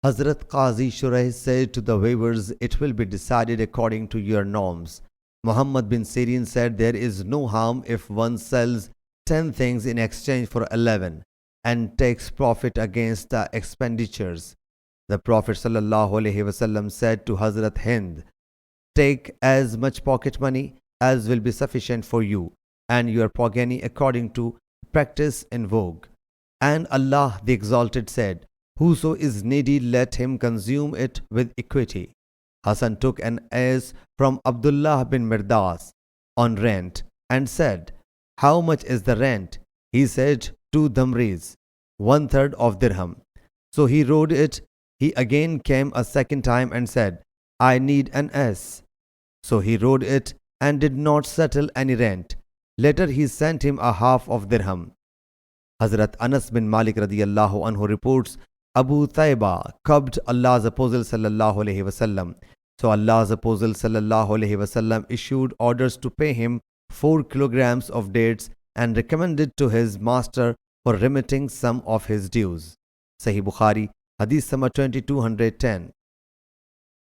Hazrat Qazi Shuraih said to the waivers, it will be decided according to your norms. Muhammad bin Sirin said, there is no harm if one sells 10 things in exchange for 11 and takes profit against the expenditures. The Prophet ﷺ said to Hazrat Hind, take as much pocket money as will be sufficient for you and your progeny according to practice in vogue. And Allah the Exalted said, whoso is needy, let him consume it with equity. Hassan took an ass from Abdullah bin Mirdas on rent and said, how much is the rent? He said, 2 damris, 1/3 of dirham. So he rode it. He again came a second time and said, I need an ass. So he rode it and did not settle any rent. Later he sent him a half of dirham. Hazrat Anas bin Malik radiyallahu anhu reports, Abu Taiba cubbed Allah's Apostle sallallahu alaihi wasallam. So Allah's Apostle sallallahu alaihi wasallam issued orders to pay him 4 kilograms of dates and recommended to his master for remitting some of his dues. Sahih Bukhari, Hadith number 2210.